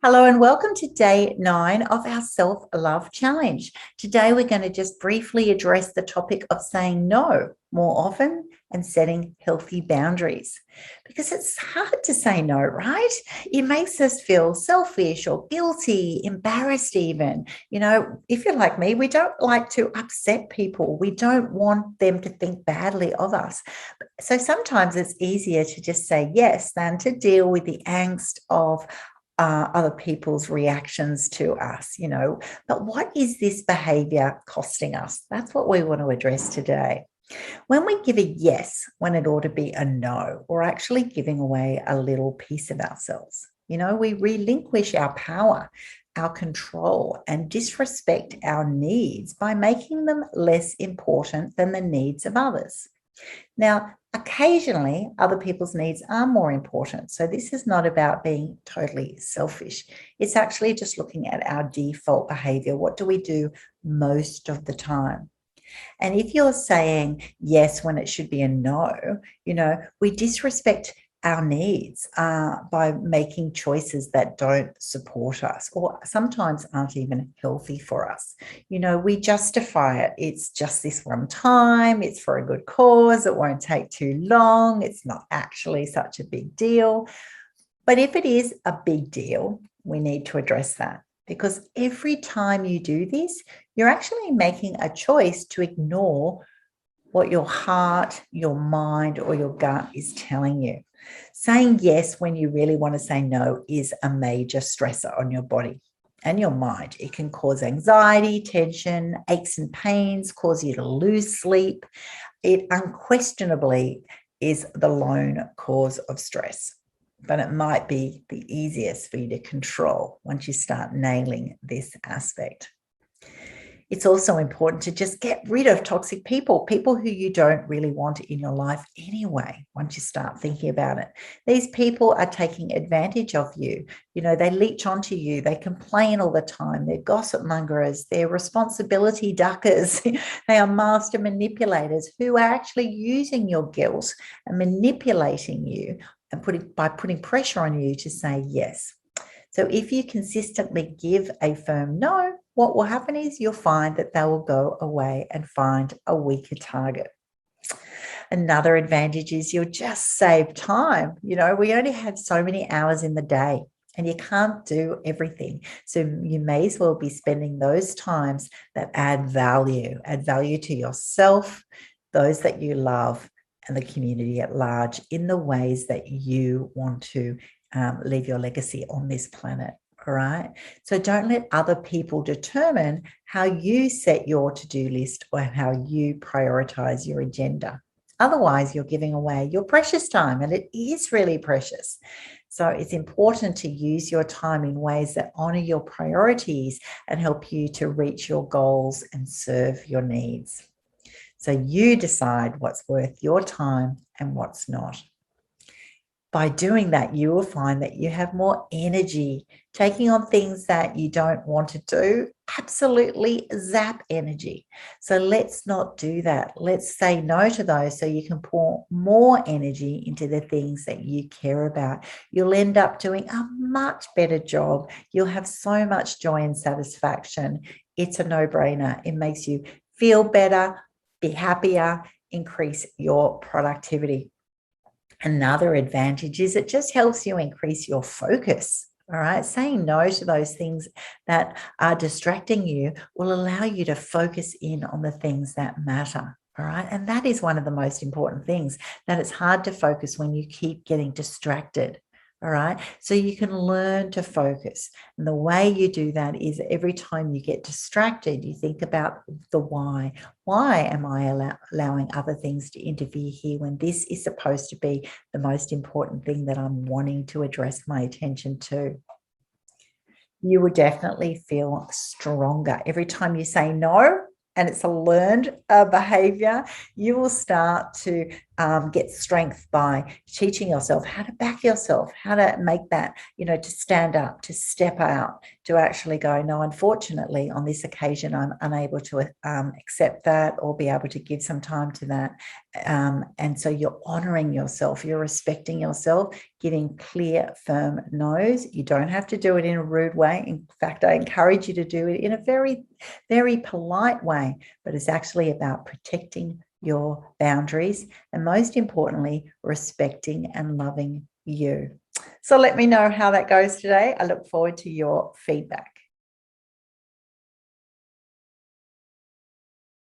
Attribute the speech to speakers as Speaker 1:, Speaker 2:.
Speaker 1: Hello and welcome to day 9 of our self-love challenge. Today we're going to just briefly address the topic of saying no more often and setting healthy boundaries. Because it's hard to say no, right? It makes us feel selfish or guilty, embarrassed even. If you're like me, we don't like to upset people. We don't want them to think badly of us. So sometimes it's easier to just say yes than to deal with the angst of other people's reactions to us, But what is this behavior costing us? That's what we want to address today. When we give a yes when it ought to be a no, we're actually giving away a little piece of ourselves. We relinquish our power, our control, and disrespect our needs by making them less important than the needs of others. Now, occasionally, other people's needs are more important. So this is not about being totally selfish. It's actually just looking at our default behavior. What do we do most of the time? And if you're saying yes when it should be a no, we disrespect our needs by making choices that don't support us or sometimes aren't even healthy for us. We justify it. It's just this one time. It's for a good cause. It won't take too long. It's not actually such a big deal. But if it is a big deal, we need to address that. Because every time you do this, you're actually making a choice to ignore what your heart, your mind, or your gut is telling you. Saying yes when you really want to say no is a major stressor on your body and your mind. It can cause anxiety, tension, aches and pains, cause you to lose sleep. It unquestionably is the lone cause of stress, but it might be the easiest for you to control once you start nailing this aspect. It's also important to just get rid of toxic people who you don't really want in your life anyway, once you start thinking about it. These people are taking advantage of you. They leech onto you. They complain all the time. They're gossip mongers. They're responsibility duckers. They are master manipulators who are actually using your guilt and manipulating you and putting pressure on you to say yes. So if you consistently give a firm no, what will happen is you'll find that they will go away and find a weaker target. Another advantage is you'll just save time. We only have so many hours in the day and you can't do everything. So you may as well be spending those times that add value to yourself, those that you love, and the community at large in the ways that you want to leave your legacy on this planet. All right. So don't let other people determine how you set your to-do list or how you prioritize your agenda. Otherwise, you're giving away your precious time, and it is really precious. So it's important to use your time in ways that honor your priorities and help you to reach your goals and serve your needs. So you decide what's worth your time and what's not. By doing that, you will find that you have more energy. Taking on things that you don't want to do absolutely zap energy. So let's not do that. Let's say no to those so you can pour more energy into the things that you care about. You'll end up doing a much better job. You'll have so much joy and satisfaction. It's a no-brainer. It makes you feel better, be happier, increase your productivity. Another advantage is it just helps you increase your focus. All right. Saying no to those things that are distracting you will allow you to focus in on the things that matter. All right. And that is one of the most important things, that it's hard to focus when you keep getting distracted. All right. So you can learn to focus. And the way you do that is every time you get distracted, you think about the why. Why am I allowing other things to interfere here when this is supposed to be the most important thing that I'm wanting to address my attention to? You will definitely feel stronger. Every time you say no, and it's a learned behavior, you will start to get strength by teaching yourself how to back yourself, how to make that, to stand up, to step out, to actually go, no, unfortunately, on this occasion, I'm unable to accept that or be able to give some time to that. And so you're honoring yourself, you're respecting yourself, giving clear, firm no's. You don't have to do it in a rude way. In fact, I encourage you to do it in a very, very polite way, but it's actually about protecting your boundaries and, most importantly, respecting and loving you. So let me know how that goes today. I look forward to your feedback.